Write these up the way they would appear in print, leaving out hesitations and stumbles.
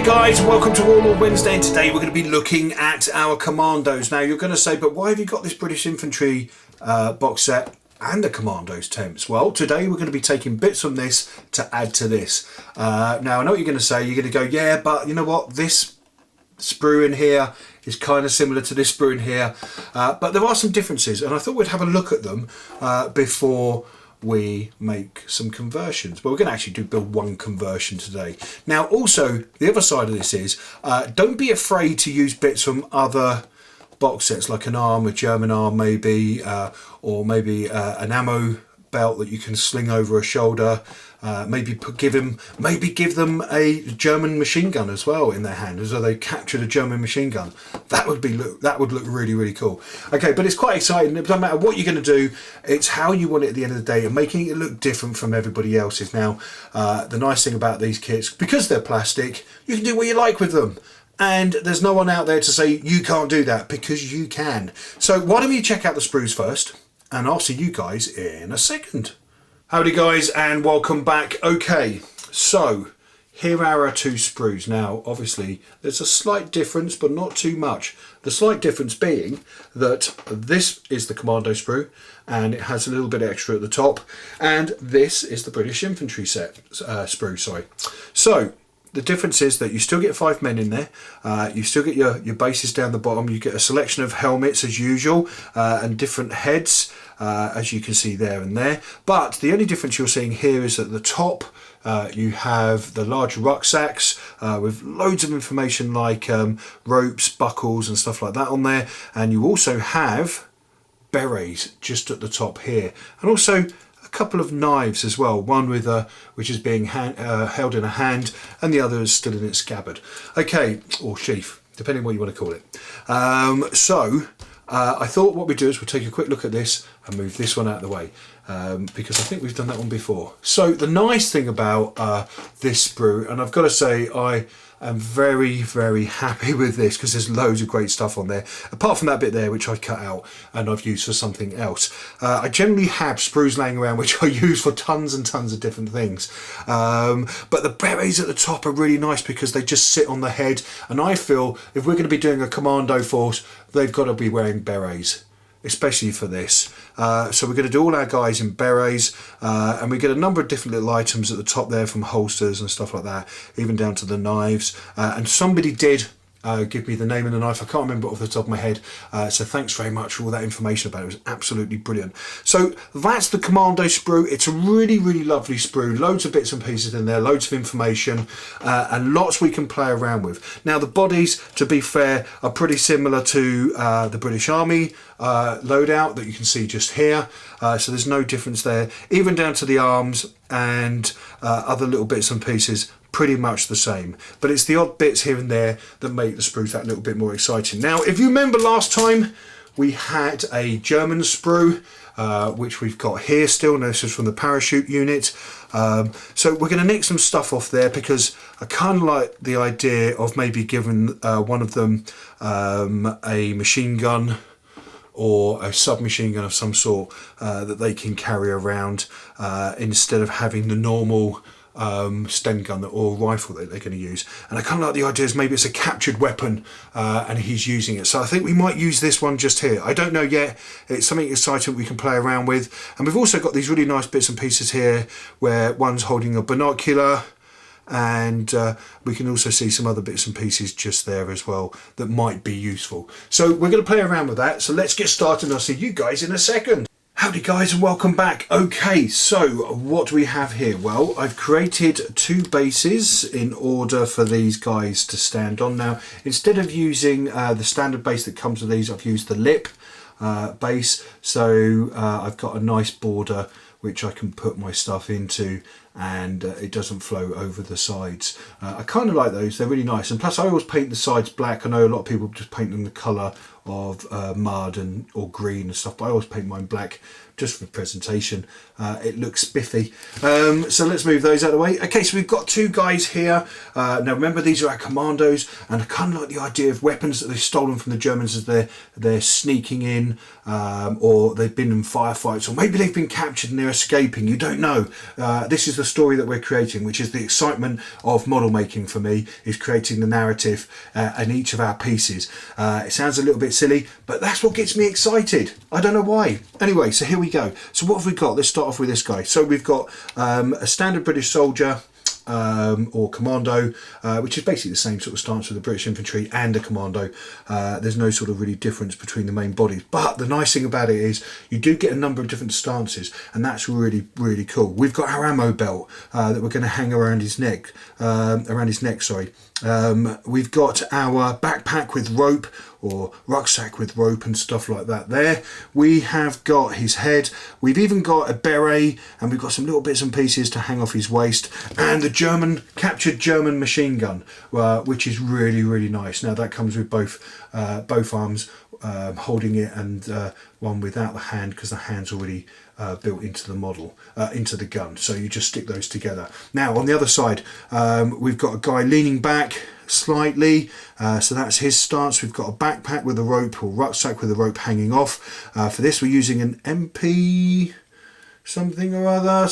Howdy guys, welcome to Warlord Wednesday, and today we're going to be looking at our commandos. Now you're going to say, but why have you got this British Infantry box set and the Commandos temps? Well, today we're going to be taking bits from this to add to this. Now I know what you're going to say. You're going to go, yeah, but you know what, this sprue in here is kind of similar to this sprue in here, but there are some differences, and I thought we'd have a look at them before we make some conversions. But we're going to actually build one conversion today. Now also the other side of this is don't be afraid to use bits from other box sets, like an arm, a German arm maybe, or maybe an ammo belt that you can sling over a shoulder. Maybe give them a German machine gun as well in their hand, as though they captured a German machine gun. That would look really cool. Okay, but it's quite exciting. It doesn't matter what you're going to do, it's how you want it at the end of the day, and making it look different from everybody else's. Now the nice thing about these kits, because they're plastic, you can do what you like with them, and there's no one out there to say you can't do that, because you can. So why don't you check out the sprues first, and I'll see you guys in a second. Howdy guys, and welcome back. Okay, so here are our two sprues. Now obviously there's a slight difference, but not too much. The slight difference being that this is the Commando sprue and it has a little bit extra at the top, and this is the British Infantry set sprue, sorry. So the difference is that you still get 5 men in there, you still get your bases down the bottom, you get a selection of helmets as usual, and different heads, as you can see there and there. But the only difference you're seeing here is at the top you have the large rucksacks with loads of information like ropes, buckles and stuff like that on there, and you also have berets just at the top here, and also couple of knives as well, one with which is being held in a hand, and the other is still in its scabbard. Okay, or sheath, depending on what you want to call it. So I thought what we do is we'll take a quick look at this and move this one out of the way, because I think we've done that one before. So the nice thing about this sprue, and I've got to say I'm very happy with this, because there's loads of great stuff on there, apart from that bit there which I cut out and I've used for something else. I generally have sprues laying around which I use for tons and tons of different things, but the berets at the top are really nice because they just sit on the head, and I feel if we're going to be doing a commando force, they've got to be wearing berets, especially for this. So we're going to do all our guys in berets, and we get a number of different little items at the top there, from holsters and stuff like that, even down to the knives. And somebody did give me the name of the knife, I can't remember off the top of my head, so thanks very much for all that information about it. It was absolutely brilliant. So that's the Commando sprue. It's a really lovely sprue, loads of bits and pieces in there, loads of information, and lots we can play around with. Now the bodies, to be fair, are pretty similar to the British Army loadout that you can see just here, so there's no difference there, even down to the arms and other little bits and pieces, pretty much the same, but it's the odd bits here and there that make the sprues that little bit more exciting. Now if you remember last time we had a German sprue, which we've got here still, and this is from the parachute unit, so we're going to nick some stuff off there, because I kind of like the idea of maybe giving one of them a machine gun or a submachine gun of some sort that they can carry around, instead of having the normal Sten gun or rifle that they're going to use. And I kind of like the idea is maybe it's a captured weapon and he's using it, so I think we might use this one just here. I don't know yet, it's something exciting we can play around with. And we've also got these really nice bits and pieces here where one's holding a binocular, and we can also see some other bits and pieces just there as well that might be useful. So we're going to play around with that, so let's get started and I'll see you guys in a second. Howdy guys, and welcome back. Okay, so what do we have here? Well, I've created 2 bases in order for these guys to stand on. Now, instead of using the standard base that comes with these, I've used the lip base, so I've got a nice border which I can put my stuff into, and it doesn't flow over the sides. I kind of like those, they're really nice, and plus I always paint the sides black. I know a lot of people just paint them the colour of mud or green and stuff, but I always paint mine black just for presentation. It looks spiffy. So let's move those out of the way. Okay, so we've got two guys here. Now remember, these are our commandos, and I kind of like the idea of weapons that they've stolen from the Germans as they're sneaking in, or they've been in firefights, or maybe they've been captured and they're escaping. You don't know. This is the story that we're creating, which is the excitement of model making for me, is creating the narrative in each of our pieces. It sounds a little bit silly, but that's what gets me excited. I don't know why. Anyway, so here we go. So what have we got? Let's start off with this guy. So we've got a standard British soldier, or commando, which is basically the same sort of stance with the British infantry and a commando. There's no sort of really difference between the main bodies, but the nice thing about it is you do get a number of different stances, and that's really, really cool. We've got our ammo belt that we're going to hang around his neck, sorry. We've got our backpack with rope, or rucksack with rope and stuff like that there. We have got his head. We've even got a beret, and we've got some little bits and pieces to hang off his waist, and the captured German machine gun, which is really, really nice. Now that comes with both arms holding it, and one without the hand, because the hand's already built into the model, into the gun, so you just stick those together. Now on the other side, we've got a guy leaning back slightly, so that's his stance. We've got a backpack with a rope, or rucksack with a rope hanging off. For this we're using an MP something or other,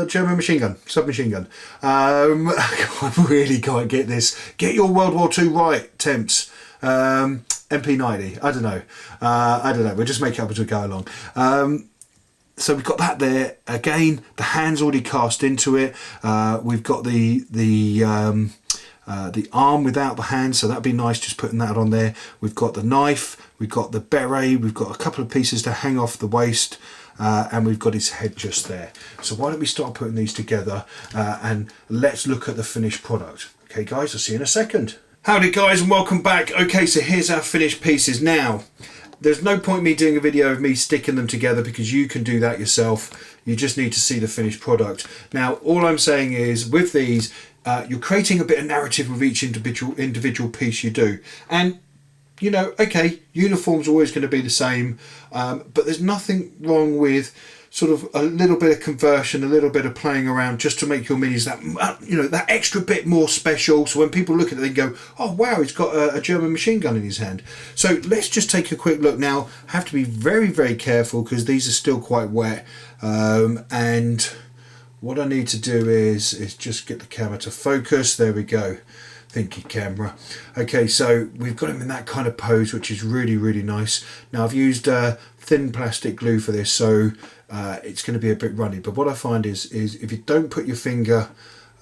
German machine gun, submachine gun. I really can't get this. Get your World War II right, temps. MP90, I don't know, we'll just make it up as we go along. So we've got that there. Again, the hand's already cast into it. We've got the arm without the hand, so that'd be nice, just putting that on there. We've got the knife, we've got the beret, we've got a couple of pieces to hang off the waist, and we've got his head just there. So why don't we start putting these together, and let's look at the finished product. Okay guys, I'll see you in a second. Howdy guys, and welcome back. Okay, so here's our finished pieces. Now there's no point me doing a video of me sticking them together, because you can do that yourself. You just need to see the finished product. Now all I'm saying is, with these, you're creating a bit of narrative with each individual piece you do. And you know, okay, uniform's always going to be the same, but there's nothing wrong with sort of a little bit of conversion, a little bit of playing around, just to make your minis that, you know, that extra bit more special. So when people look at it, they go, oh wow, he's got a German machine gun in his hand. So let's just take a quick look now. I have to be very, very careful, because these are still quite wet, and what I need to do is just get the camera to focus. There we go. Thank you, camera. Okay, so we've got him in that kind of pose, which is really, really nice. Now I've used thin plastic glue for this, so it's going to be a bit runny. But what I find is if you don't put your finger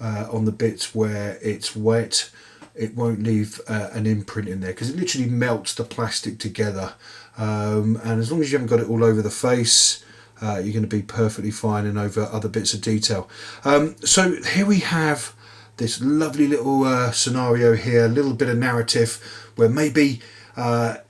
on the bits where it's wet, it won't leave an imprint in there, because it literally melts the plastic together. And as long as you haven't got it all over the face, you're going to be perfectly fine, and over other bits of detail. So here we have this lovely little scenario here, a little bit of narrative where maybe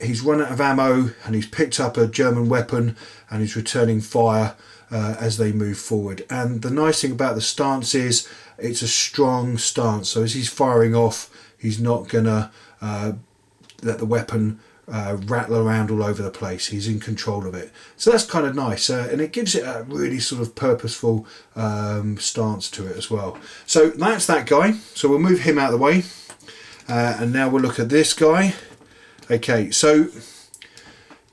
he's run out of ammo and he's picked up a German weapon and he's returning fire as they move forward. And the nice thing about the stance is it's a strong stance, so as he's firing off, he's not gonna let the weapon rattle around all over the place. He's in control of it, so that's kind of nice, and it gives it a really sort of purposeful stance to it as well. So that's that guy, so we'll move him out of the way, and now we'll look at this guy. Okay, so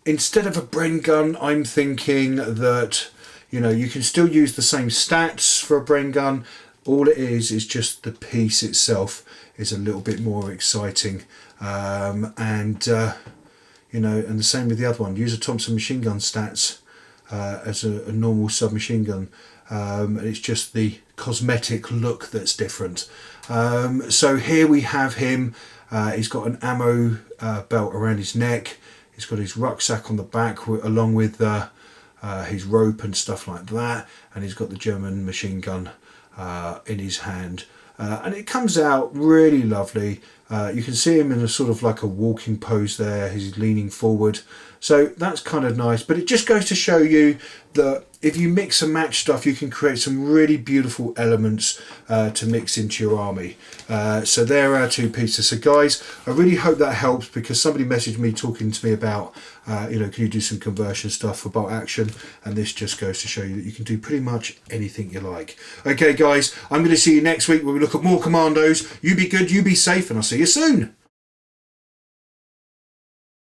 instead of a Bren gun, I'm thinking that, you know, you can still use the same stats for a Bren gun. All it is just the piece itself is a little bit more exciting, you know, and the same with the other one. Use a Thompson machine gun stats as a normal submachine gun, and it's just the cosmetic look that's different. So here we have him. He's got an ammo belt around his neck. He's got his rucksack on the back, along with his rope and stuff like that, and he's got the German machine gun in his hand. And it comes out really lovely. You can see him in a sort of like a walking pose there. He's leaning forward. So that's kind of nice. But it just goes to show you that if you mix and match stuff, you can create some really beautiful elements to mix into your army. So there are our two pieces. So guys, I really hope that helps, because somebody messaged me talking to me about, you know, can you do some conversion stuff for bolt action? And this just goes to show you that you can do pretty much anything you like. Okay guys, I'm going to see you next week when we look at more commandos. You be good, you be safe, and I'll see you soon.